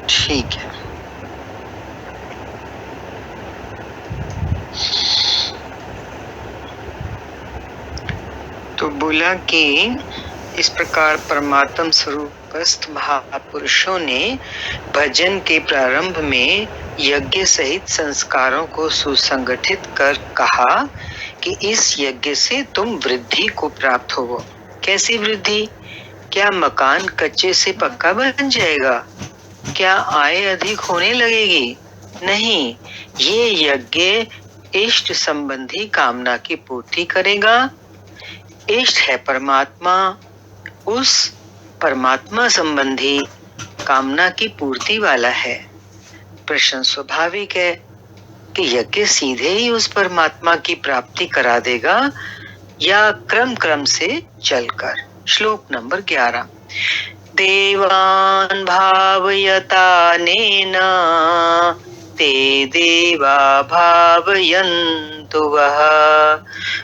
ठीक है। तो बोला कि इस प्रकार परमात्म स्वरूपस्थ महापुरुषों ने भजन के प्रारंभ में यज्ञ सहित संस्कारों को सुसंगठित कर कहा कि इस यज्ञ से तुम वृद्धि को प्राप्त हो। कैसी वृद्धि? क्या मकान कच्चे से पक्का बन जाएगा? क्या आय अधिक होने लगेगी? नहीं, ये यज्ञ इष्ट संबंधी कामना की पूर्ति करेगा। इष्ट है परमात्मा, उस परमात्मा संबंधी कामना की पूर्ति वाला है। प्रश्न स्वाभाविक है कि यज्ञ सीधे ही उस परमात्मा की प्राप्ति करा देगा या क्रम क्रम से चलकर। श्लोक नंबर 11। देवान् भावयतानेन ते देवा भावयन्तु वः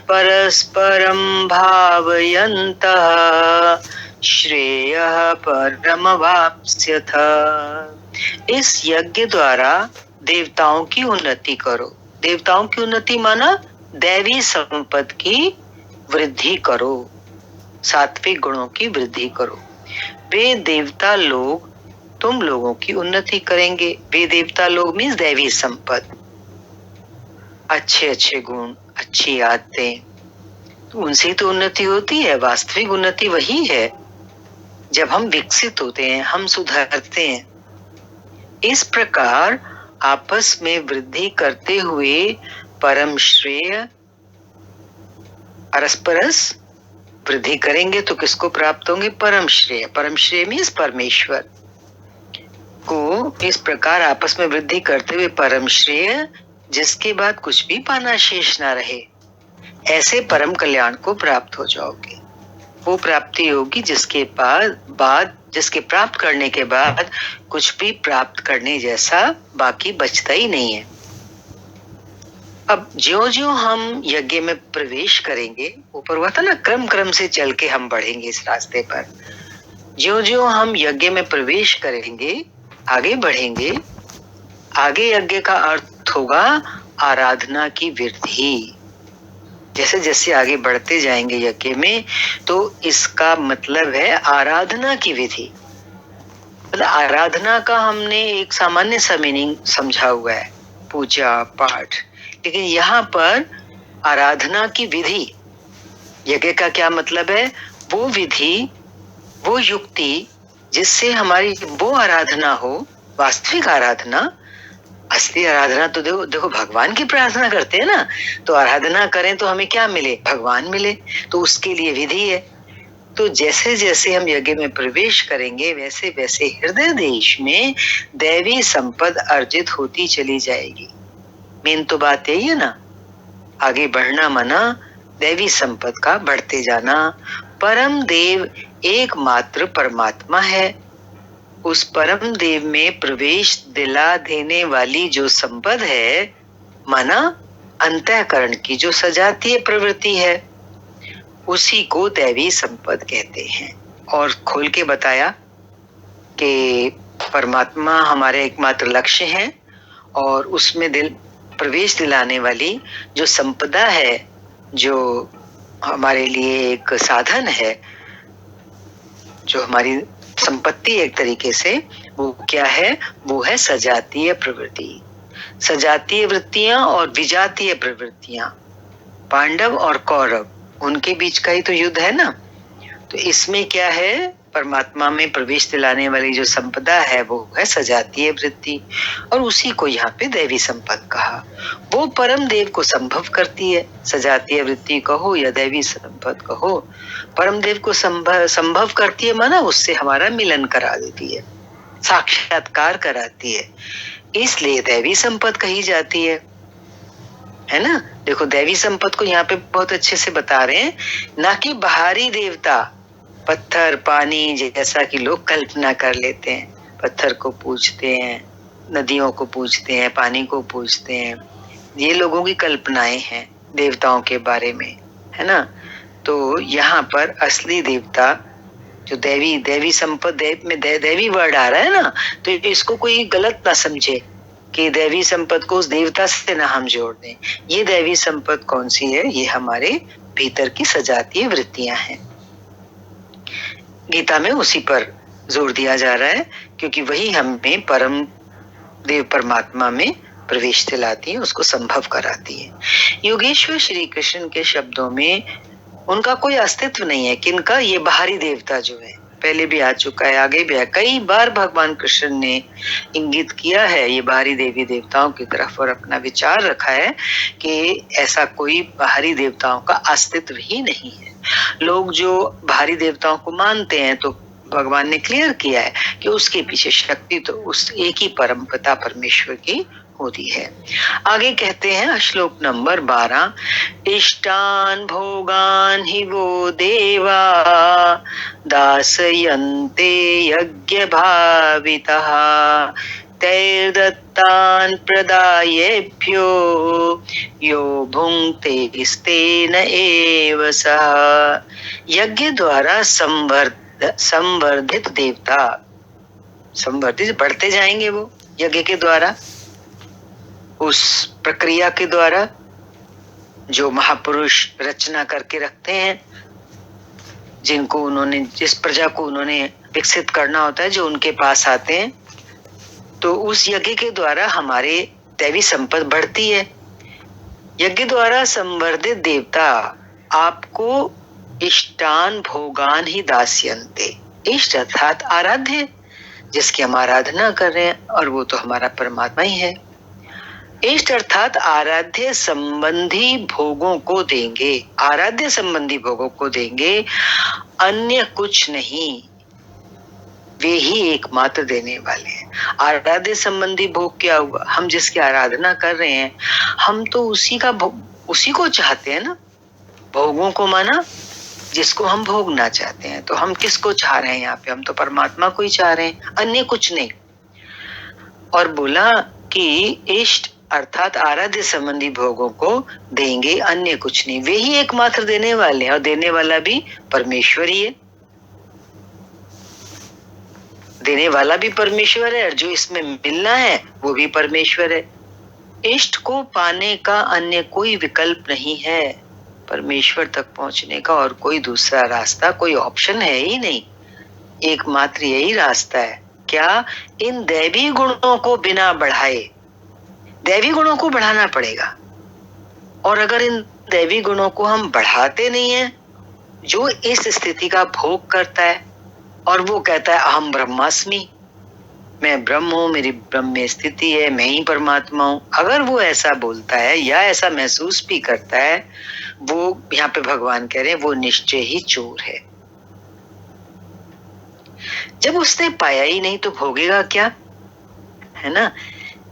परस्परं भावयन्तः श्रेयः परमवाप्स्यथ। इस यज्ञ द्वारा देवताओं की उन्नति करो। देवताओं की उन्नति माना दैवी संपत्ति की वृद्धि करो, सात्विक गुणों की वृद्धि करो। वे देवता लोग तुम लोगों की उन्नति करेंगे। वे देवता लोग मीन्स दैवी संपत्ति, अच्छे अच्छे गुण, अच्छी आदतें, तो उनसे तो उन्नति होती है। वास्तविक उन्नति वही है जब हम विकसित होते हैं, हम सुधरते हैं। इस प्रकार आपस में वृद्धि करते हुए परम श्रेय, परस्परस वृद्धि करेंगे तो किसको प्राप्त होंगे? परम श्रेय। परम श्रेय मीन्स परमेश्वर को इस प्रकार आपस में वृद्धि करते हुए परम श्रेय, जिसके बाद कुछ भी पाना शेष ना रहे, ऐसे परम कल्याण को प्राप्त हो जाओगे। वो प्राप्ति होगी जिसके बाद जिसके प्राप्त करने के बाद कुछ भी प्राप्त करने जैसा बाकी बचता ही नहीं है। अब ज्यों-ज्यों हम यज्ञ में प्रवेश करेंगे, ऊपर हुआ था ना क्रम क्रम से चल के हम बढ़ेंगे इस रास्ते पर। ज्यों-ज्यों हम यज्ञ में प्रवेश करेंगे, आगे बढ़ेंगे, आगे यज्ञ का अर्थ होगा आराधना की वृद्धि। जैसे जैसे आगे बढ़ते जाएंगे यज्ञ में, तो इसका मतलब है आराधना की विधि। मतलब आराधना का हमने एक सामान्य सा मीनिंग समझा हुआ है, पूजा पाठ, लेकिन यहाँ पर आराधना की विधि, यज्ञ का क्या मतलब है? वो विधि, वो युक्ति जिससे हमारी वो आराधना हो, वास्तविक आराधना। असली आराधना तो देखो भगवान की प्रार्थना करते हैं ना, तो आराधना करें तो हमें क्या मिले? भगवान मिले, तो उसके लिए विधि है। तो जैसे जैसे हम यज्ञ में प्रवेश करेंगे, वैसे वैसे हृदय देश में दैवी संपद अर्जित होती चली जाएगी। मेन तो बात यही है ना, आगे बढ़ना मना दैवी संपद का बढ़ते जाना। परम देव एकमात्र परमात्मा है। उस परम देव में प्रवेश दिला देने वाली जो संपद है, माना अंतःकरण की जो सजातीय प्रवृत्ति है, उसी को दैवी संपद कहते हैं। और खोल के बताया कि परमात्मा हमारे एकमात्र लक्ष्य है और उसमें प्रवेश दिलाने वाली जो संपदा है, जो हमारे लिए एक साधन है, जो हमारी संपत्ति एक तरीके से, वो क्या है? वो है सजातीय प्रवृत्ति। सजातीय वृत्तियां और विजातीय प्रवृत्तियां, पांडव और कौरव, उनके बीच का ही तो युद्ध है ना। तो इसमें क्या है? परमात्मा में प्रवेश दिलाने वाली जो संपदा है वो है सजातीय वृत्ति, और उसी को यहाँ पे दैवी संपद कहा। वो परम देव को संभव करती है। सजातीय वृत्ति कहो या दैवी संपद कहो, परम देव को संभव करती है, माना उससे हमारा मिलन करा देती है, साक्षात्कार कराती है, इसलिए दैवी संपद कही जाती है ना। देखो दैवी संपद को यहाँ पे बहुत अच्छे से बता रहे हैं, ना कि बाहरी देवता, पत्थर पानी जैसा कि लोग कल्पना कर लेते हैं। पत्थर को पूजते हैं, नदियों को पूजते हैं, पानी को पूजते हैं, ये लोगों की कल्पनाएं हैं देवताओं के बारे में, है ना। तो यहाँ पर असली देवता जो दैवी संपद में दैवी वर्ड आ रहा है ना, तो इसको कोई गलत ना समझे कि दैवी संपद को उस देवता से ना हम जोड़ दें। ये दैवी संपद कौन सी है? ये हमारे भीतर की सजातीय वृत्तियां हैं। गीता में उसी पर जोर दिया जा रहा है, क्योंकि वही हमें परम देव परमात्मा में प्रवेश दिलाती है, उसको संभव कराती है। योगेश्वर श्री कृष्ण के शब्दों में उनका कोई अस्तित्व नहीं है। किनका? ये बाहरी देवता जो है, पहले भी आ चुका है, आगे भी है। कई बार भगवान कृष्ण ने इंगित किया है ये बाहरी देवी देवताओं की तरफ और अपना विचार रखा है कि ऐसा कोई बाहरी देवताओं का अस्तित्व ही नहीं है। लोग जो बाहरी देवताओं को मानते हैं, तो भगवान ने क्लियर किया है कि उसके पीछे शक्ति तो उस एक ही परम पिता परमेश्वर की होती है। आगे कहते हैं श्लोक नंबर 12, इष्टान भोगान हि वो देवा दासयन्ते यज्ञ भावितः तैर्दत्तान् प्रदायेभ्यो यो भुङ्क्ते स्तेन एव सः। यज्ञ द्वारा संवर्धित देवता, संवर्धित बढ़ते जाएंगे वो यज्ञ के द्वारा, उस प्रक्रिया के द्वारा जो महापुरुष रचना करके रखते हैं, जिनको उन्होंने, जिस प्रजा को उन्होंने विकसित करना होता है, जो उनके पास आते हैं, तो उस यज्ञ के द्वारा हमारे दैवी संपद बढ़ती है। यज्ञ द्वारा संवर्धित देवता आपको इष्टान भोगान ही दास्यन्ते, इष्ट अर्थात आराध्य, जिसकी हम आराधना कर रहे हैं, और वो तो हमारा परमात्मा ही है। इष्ट अर्थात आराध्य संबंधी भोगों को देंगे, आराध्य संबंधी भोगों को देंगे, अन्य कुछ नहीं, वे ही एकमात्र देने वाले हैं। आराध्य संबंधी भोग क्या हुआ? हम जिसकी आराधना कर रहे हैं, हम तो उसी को चाहते हैं ना। भोगों को माना जिसको हम भोगना चाहते हैं, तो हम किसको चाह रहे हैं? यहाँ पे हम तो परमात्मा को ही चाह रहे हैं, अन्य कुछ नहीं। और बोला कि इष्ट अर्थात आराध्य संबंधी भोगों को देंगे, अन्य कुछ नहीं, वे ही एकमात्र देने वाले हैं, और देने वाला भी परमेश्वर ही है। देने वाला भी परमेश्वर है, और जो इसमें मिलना है वो भी परमेश्वर है। इष्ट को पाने का अन्य कोई विकल्प नहीं है, परमेश्वर तक पहुंचने का और कोई दूसरा रास्ता, कोई ऑप्शन है ही नहीं, एकमात्र यही रास्ता है। क्या? इन दैवी गुणों को बिना बढ़ाए, दैवी गुणों को बढ़ाना पड़ेगा। और अगर इन दैवी गुणों को हम बढ़ाते नहीं हैं, जो इस स्थिति का भोग करता है और वो कहता है अहम ब्रह्मास्मि, मैं ब्रह्म हूं, मेरी ब्रह्म में स्थिति है, मैं ही परमात्मा हूं, अगर वो ऐसा बोलता है या ऐसा महसूस भी करता है, वो यहाँ पे भगवान कह रहे हैं वो निश्चय ही चोर है। जब उसने पाया ही नहीं तो भोगेगा क्या? है ना।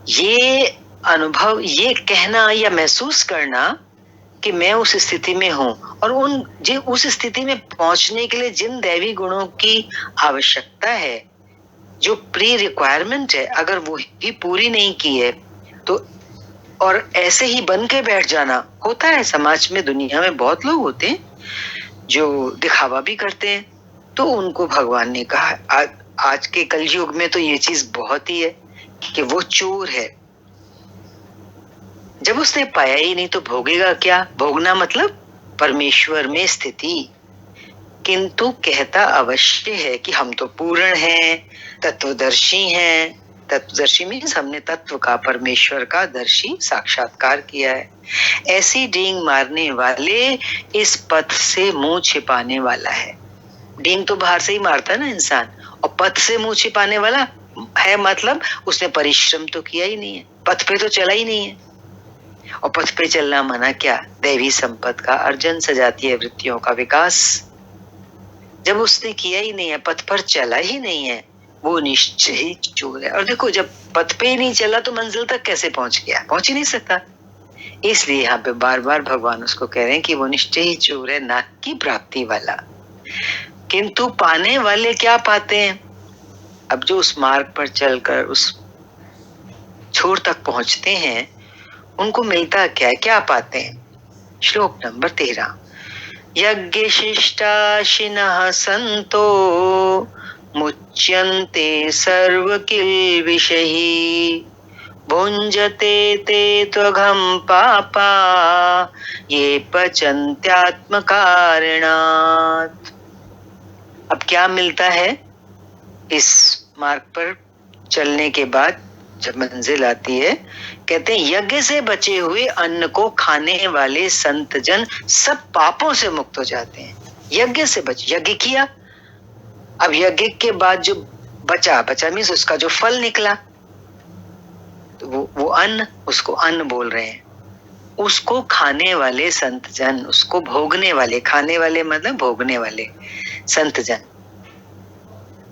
ये अनुभव, ये कहना या महसूस करना कि मैं उस स्थिति में हूं, और उस स्थिति में पहुंचने के लिए जिन दैवी गुणों की आवश्यकता है, जो प्री रिक्वायरमेंट है, अगर वो ही पूरी नहीं की है तो, और ऐसे ही बन के बैठ जाना होता है। समाज में, दुनिया में बहुत लोग होते हैं जो दिखावा भी करते हैं, तो उनको भगवान ने कहा आज के कलयुग में तो ये चीज बहुत ही है कि वो चोर है। जब उसने पाया ही नहीं तो भोगेगा क्या? भोगना मतलब परमेश्वर में स्थिति। किंतु कहता अवश्य है कि हम तो पूर्ण हैं, तत्वदर्शी हैं। तत्वदर्शी मीन्स हमने तत्व का, परमेश्वर का दर्शी साक्षात्कार किया है। ऐसी डींग मारने वाले इस पथ से मुंह छिपाने वाला है। डींग तो बाहर से ही मारता है ना इंसान, और पथ से मुंह छिपाने वाला है, मतलब उसने परिश्रम तो किया ही नहीं है, पथ पे तो चला ही नहीं है। और पथ पे चलना माना क्या? दैवी संपद का अर्जन, सजातीय वृत्तियों का विकास। जब उसने किया ही नहीं है, पथ पर चला ही नहीं है, वो निश्चय ही चोर है। और देखो, जब पथ पे ही नहीं चला तो मंजिल तक कैसे पहुंच गया? पहुंच ही नहीं सकता। इसलिए यहाँ पे बार बार भगवान उसको कह रहे हैं कि वो निश्चय ही चोर है, ना कि प्राप्ति वाला। किंतु पाने वाले क्या पाते हैं? अब जो उस मार्ग पर चलकर उस छोर तक पहुंचते हैं, उनको मिलता क्या है, क्या पाते हैं? श्लोक नंबर 13, यज्ञ शिष्टाशिनः संतो मुच्यन्ते सर्व किल्बिषैः भुञ्जते ते त्वघं पापा ये पचन्त्यात्मकारणात्। अब क्या मिलता है इस मार्ग पर चलने के बाद जब मंजिल आती है? कहते हैं यज्ञ से बचे हुए अन्न को खाने वाले संत जन सब पापों से मुक्त हो जाते हैं। यज्ञ से यज्ञ किया, अब यज्ञ के बाद जो बचा मीन्स उसका जो फल निकला, तो वो अन्न, उसको अन्न बोल रहे हैं। उसको खाने वाले संत जन, उसको भोगने वाले, खाने वाले मतलब भोगने वाले संत जन,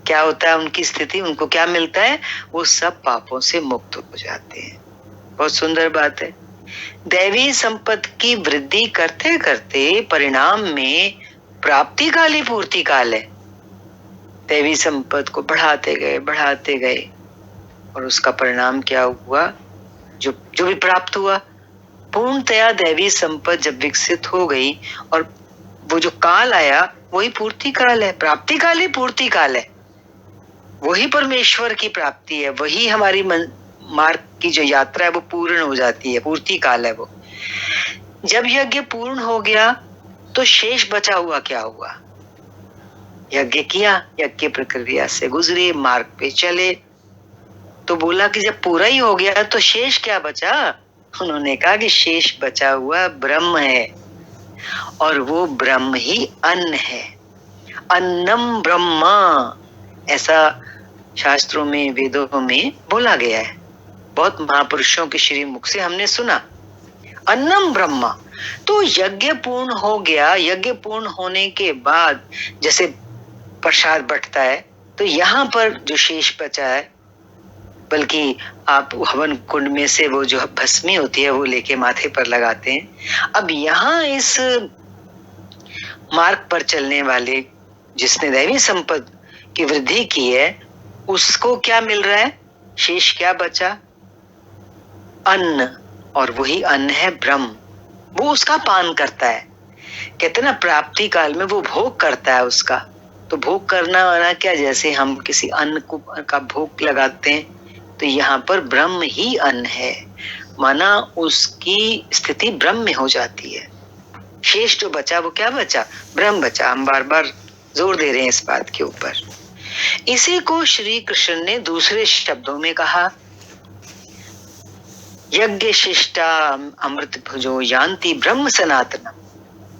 क्या होता है उनकी स्थिति? उनको क्या मिलता है? वो सब पापों से मुक्त हो जाते हैं। बहुत सुंदर बात है। दैवी संपत्ति की वृद्धि करते करते परिणाम में प्राप्ति काल ही पूर्ति काल है। दैवी संपत्ति को बढ़ाते गए और उसका परिणाम क्या हुआ? जो भी प्राप्त हुआ, पूर्णतया दैवी संपत्ति जब विकसित हो गई और वो जो काल आया वही पूर्ति काल है। प्राप्ति काल ही पूर्ति काल है। वही परमेश्वर की प्राप्ति है, वही हमारी मार्ग की जो यात्रा है वो पूर्ण हो जाती है, पूर्ति काल है वो। जब यज्ञ पूर्ण हो गया तो शेष बचा हुआ क्या हुआ? यज्ञ किया, यज्ञ प्रक्रिया से गुजरे, मार्ग पे चले, तो बोला कि जब पूरा ही हो गया तो शेष क्या बचा? उन्होंने कहा कि शेष बचा हुआ ब्रह्म है और वो ब्रह्म ही अन्न है। अन्नम ब्रह्मा, ऐसा शास्त्रों में, वेदों में बोला गया है। बहुत महापुरुषों के श्री मुख से हमने सुना, अन्नम ब्रह्मा। तो यज्ञ पूर्ण हो गया, यज्ञ पूर्ण होने के बाद जैसे प्रसाद बंटता है, तो यहाँ पर जो शेष बचा है, बल्कि आप हवन कुंड में से वो जो भस्मी होती है वो लेके माथे पर लगाते हैं। अब यहाँ इस मार्ग पर चलने वाले जिसने दैवी संपत्ति की वृद्धि की है, उसको क्या मिल रहा है? शेष क्या बचा? अन्न, और वही अन्न है ब्रह्म। वो उसका पान करता है। कहते ना प्राप्ति काल में वो भोग करता है उसका। तो भोग करना वाला क्या? जैसे हम किसी अन्न को का भोग लगाते हैं, तो यहाँ पर ब्रह्म ही अन्न है, माना उसकी स्थिति ब्रह्म में हो जाती है। शेष जो बचा वो क्या बचा? ब्रह्म बचा। हम बार बार जोर दे रहे हैं इस बात के ऊपर। इसी को श्री कृष्ण ने दूसरे शब्दों में कहा, यज्ञ शिष्टा अमृत भुजो यान्ति ब्रह्म सनातनम।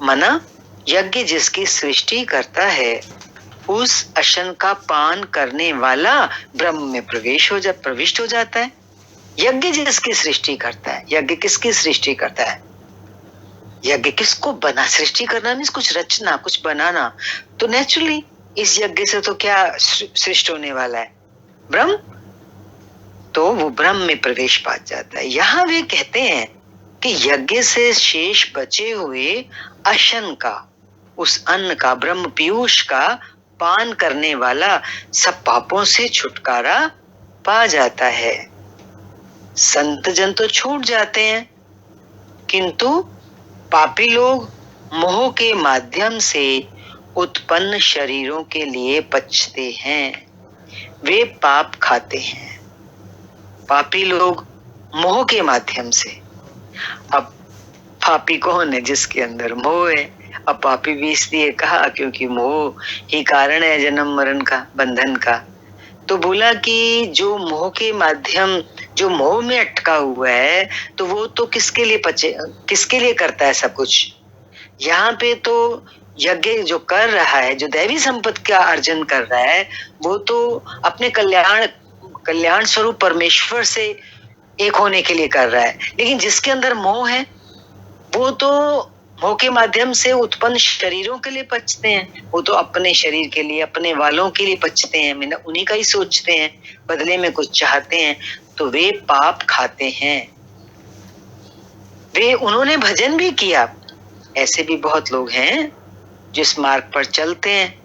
मना यज्ञ जिसकी सृष्टि करता है, उस अशन का पान करने वाला ब्रह्म में प्रविष्ट हो जाता है। यज्ञ जिसकी सृष्टि करता है, यज्ञ किसकी सृष्टि करता है? यज्ञ किसको बना? सृष्टि करना मीन्स कुछ रचना, कुछ बनाना। तो नेचुरली इस यज्ञ से तो क्या सृष्ट होने वाला है? ब्रह्म। तो वो ब्रह्म में प्रवेश पा जाता है। यहाँ वे कहते हैं कि यज्ञ से शेष बचे हुए अशन का, उस अन्न का, ब्रह्म पीयूष का पान करने वाला सब पापों से छुटकारा पा जाता है। संत जन तो छूट जाते हैं, किंतु पापी लोग मोह के माध्यम से उत्पन्न शरीरों के लिए पचते हैं, वे पाप खाते हैं। पापी लोग मोह के माध्यम से। अब पापी कौन है? जिसके अंदर मोह है। अब पापी भी इसलिए कहा क्योंकि मोह ही कारण है जन्म मरण का, बंधन का। तो बोला कि जो मोह के माध्यम, जो मोह में अटका हुआ है, तो वो तो किसके लिए पचे, किसके लिए करता है सब कुछ? यहाँ पे तो यज्ञ जो कर रहा है, जो दैवी संपत्ति का अर्जन कर रहा है, वो तो अपने कल्याण स्वरूप परमेश्वर से एक होने के लिए कर रहा है। लेकिन जिसके अंदर मोह है, वो तो मोह के माध्यम से उत्पन्न शरीरों के लिए पचते हैं। वो तो अपने शरीर के लिए, अपने वालों के लिए पचते हैं, उन्हीं का ही सोचते हैं, बदले में कुछ चाहते हैं, तो वे पाप खाते हैं। वे उन्होंने भजन भी किया। ऐसे भी बहुत लोग हैं जिस मार्ग पर चलते हैं,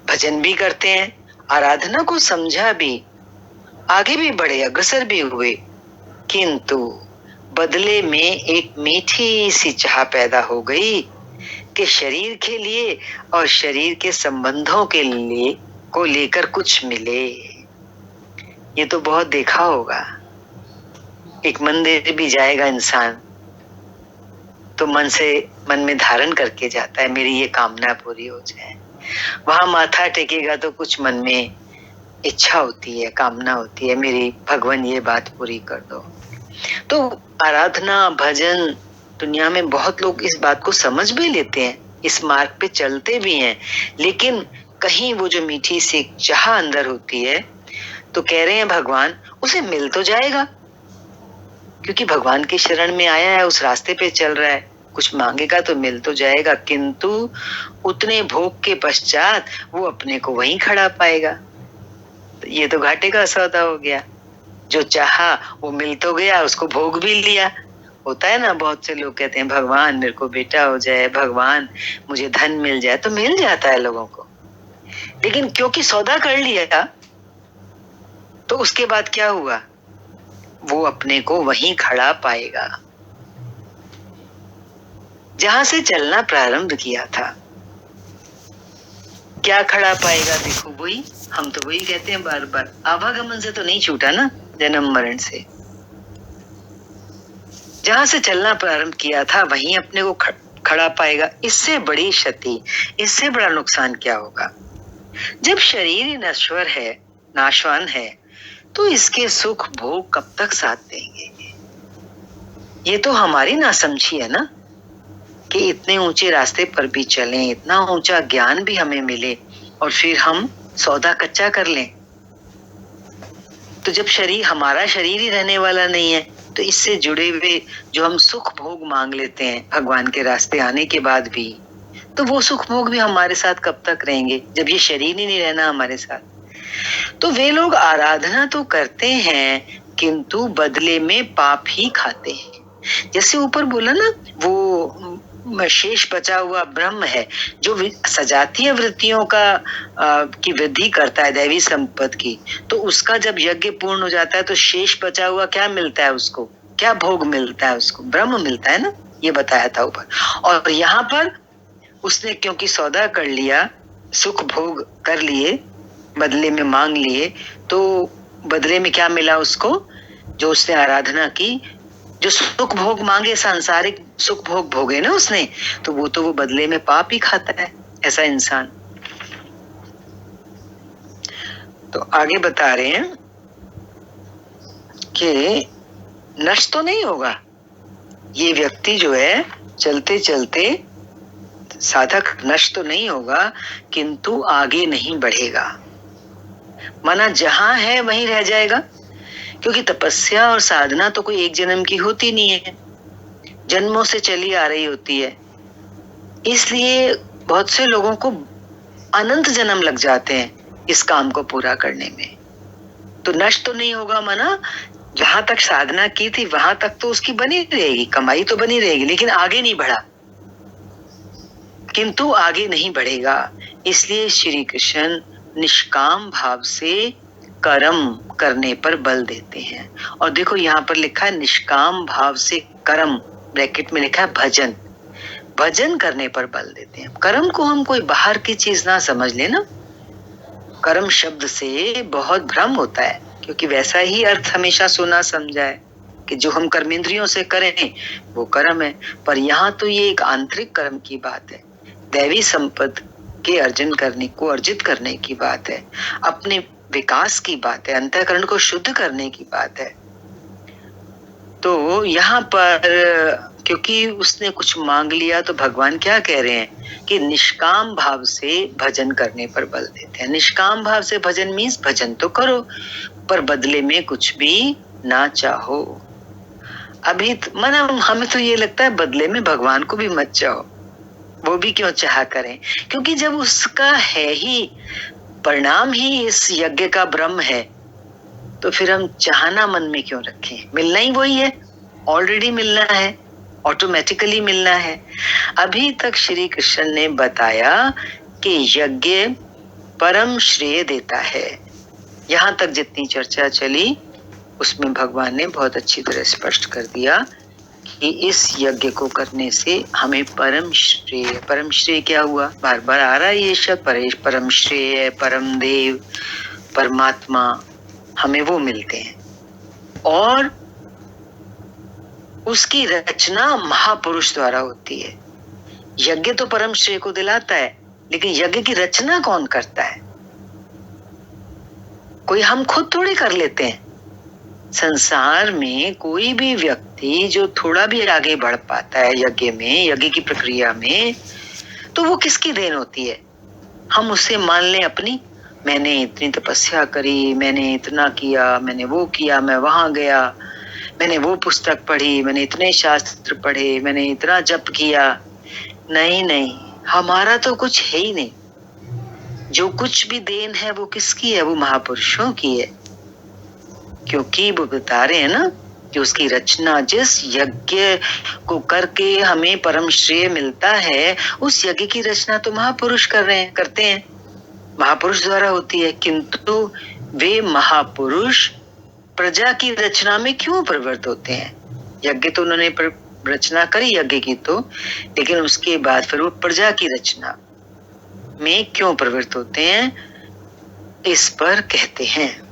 भजन भी करते हैं, आराधना को समझा भी, आगे भी बढ़े, अग्रसर भी हुए, किंतु बदले में एक मीठी सी चाह पैदा हो गई के शरीर के लिए और शरीर के संबंधों के लिए को लेकर कुछ मिले। ये तो बहुत देखा होगा। एक मंदिर भी जाएगा इंसान तो मन में धारण करके जाता है मेरी ये कामना पूरी हो जाए। वहां माथा टेकेगा तो कुछ मन में इच्छा होती है, कामना होती है, मेरी भगवान ये बात पूरी कर दो। तो आराधना भजन, दुनिया में बहुत लोग इस बात को समझ भी लेते हैं, इस मार्ग पे चलते भी हैं, लेकिन कहीं वो जो मीठी सी चाह अंदर होती है तो कह रहे हैं भगवान उसे मिल तो जाएगा, क्योंकि भगवान की शरण में आया है, उस रास्ते पे चल रहा है, कुछ मांगेगा तो मिल तो जाएगा, किंतु उतने भोग के पश्चात वो अपने को वहीं खड़ा पाएगा। तो ये तो घाटे का सौदा हो गया। जो चाहा वो मिल तो गया, उसको भोग भी लिया। होता है ना, बहुत से लोग कहते हैं भगवान मेरे को बेटा हो जाए, भगवान मुझे धन मिल जाए, तो मिल जाता है लोगों को, लेकिन क्योंकि सौदा कर लिया तो उसके बाद क्या हुआ, वो अपने को वहीं खड़ा पाएगा जहां से चलना प्रारंभ किया था। क्या खड़ा पाएगा? देखो वही, हम तो वही कहते हैं बार बार, आवागमन से तो नहीं छूटा ना, जन्म मरण से। जहां से चलना प्रारंभ किया था वहीं अपने को खड़ा पाएगा। इससे बड़ी क्षति, इससे बड़ा नुकसान क्या होगा? जब शरीर नश्वर है, नाशवान है, तो इसके सुख भोग कब तक साथ देंगे? ये तो हमारी नासमझी है ना, कि इतने ऊंचे रास्ते पर भी चलें, इतना ऊंचा ज्ञान भी हमें मिले और फिर हम सौदा कच्चा कर लें। तो जब शरीर, हमारा शरीर ही रहने वाला नहीं है, तो इससे जुड़े हुए जो हम सुख भोग मांग लेते हैं भगवान के रास्ते आने के बाद भी, तो वो सुख भोग भी हमारे साथ कब तक रहेंगे जब ये शरीर ही नहीं रहना हमारे साथ। तो वे लोग आराधना तो करते हैं किंतु बदले में पाप ही खाते हैं। जैसे ऊपर बोला ना, वो शेष बचा हुआ ब्रह्म है जो सजातीय वृत्तियों की वृद्धि करता है, दैवी संपत्ति की, तो उसका जब यज्ञ पूर्ण हो जाता है तो शेष बचा हुआ क्या मिलता है उसको? क्या भोग मिलता है उसको? ब्रह्म मिलता है ना, ये बताया था ऊपर। और यहाँ पर उसने क्योंकि सौदा कर लिया, सुख भोग कर लिए, बदले में मांग लिए, तो बदले में क्या मिला उसको? जो उसने आराधना की, जो सुख भोग मांगे, सांसारिक सुख भोग भोगे ना उसने, तो वो बदले में पाप ही खाता है ऐसा इंसान। तो आगे बता रहे हैं कि नष्ट तो नहीं होगा ये व्यक्ति जो है, चलते चलते साधक नष्ट तो नहीं होगा, किंतु आगे नहीं बढ़ेगा। माना जहां है वहीं रह जाएगा, क्योंकि तपस्या और साधना तो कोई एक जन्म की होती नहीं है, जन्मों से चली आ रही होती है। इसलिए बहुत से लोगों को अनंत जन्म लग जाते हैं इस काम को पूरा करने में। तो नष्ट तो नहीं होगा, माना जहां तक साधना की थी वहां तक तो उसकी बनी रहेगी, कमाई तो बनी रहेगी, लेकिन आगे नहीं बढ़ा, किंतु आगे नहीं बढ़ेगा। इसलिए श्री कृष्ण निष्काम भाव से कर्म करने पर बल देते हैं। और देखो यहाँ पर लिखा है निष्काम भाव से कर्म, ब्रैकेट में लिखा है भजन, भजन करने पर बल देते हैं। कर्म को हम कोई बाहर की चीज ना समझ लेना। कर्म शब्द से बहुत भ्रम होता है, क्योंकि वैसा ही अर्थ हमेशा सुना समझा है कि जो हम कर्मेंद्रियों से करें वो कर्म है, पर यहाँ तो ये एक आंतरिक कर्म की बात है, दैवी संपत्ति के अर्जित करने की बात है, अपने विकास की बात है, अंतःकरण को शुद्ध करने की बात है। तो यहाँ पर क्योंकि उसने कुछ मांग लिया, तो भगवान क्या कह रहे हैं कि निष्काम भाव से भजन करने पर बल देते हैं। निष्काम भाव से भजन मीन्स भजन तो करो पर बदले में कुछ भी ना चाहो। अभी माना हमें तो ये लगता है बदले में भगवान को भी मत चाहो, वो भी क्यों चाह करें, क्योंकि जब उसका है ही परिणाम ही इस यज्ञ का ब्रह्म है, तो फिर हम चाहना मन में क्यों रखें? मिलना ही वही है, ऑलरेडी मिलना है, ऑटोमेटिकली मिलना है। अभी तक श्री कृष्ण ने बताया कि यज्ञ परम श्रेय देता है। यहां तक जितनी चर्चा चली उसमें भगवान ने बहुत अच्छी तरह स्पष्ट कर दिया कि इस यज्ञ को करने से हमें परम श्रेय क्या हुआ, बार बार आ रहा है ये शब्द, परम श्रेय, परम देव, परमात्मा, हमें वो मिलते हैं। और उसकी रचना महापुरुष द्वारा होती है। यज्ञ तो परम श्रेय को दिलाता है, लेकिन यज्ञ की रचना कौन करता है? कोई हम खुद थोड़ी कर लेते हैं। संसार में कोई भी व्यक्ति जो थोड़ा भी आगे बढ़ पाता है यज्ञ में, यज्ञ की प्रक्रिया में, तो वो किसकी देन होती है? हम उससे मान लें अपनी, मैंने इतनी तपस्या करी, मैंने इतना किया, मैंने वो किया, मैं वहां गया, मैंने वो पुस्तक पढ़ी, मैंने इतने शास्त्र पढ़े, मैंने इतना जप किया। नहीं नहीं, हमारा तो कुछ है ही नहीं। जो कुछ भी देन है वो किसकी है? वो महापुरुषों की है। क्योंकि वो बता रहे हैं ना कि उसकी रचना, जिस यज्ञ को करके हमें परम श्रेय मिलता है, उस यज्ञ की रचना तो महापुरुष करते हैं, महापुरुष द्वारा होती है। किंतु वे महापुरुष प्रजा की रचना में क्यों प्रवृत्त होते हैं? यज्ञ तो उन्होंने रचना करी यज्ञ की तो, लेकिन उसके बाद फिर वो प्रजा की रचना में क्यों प्रवृत्त होते हैं, इस पर कहते हैं।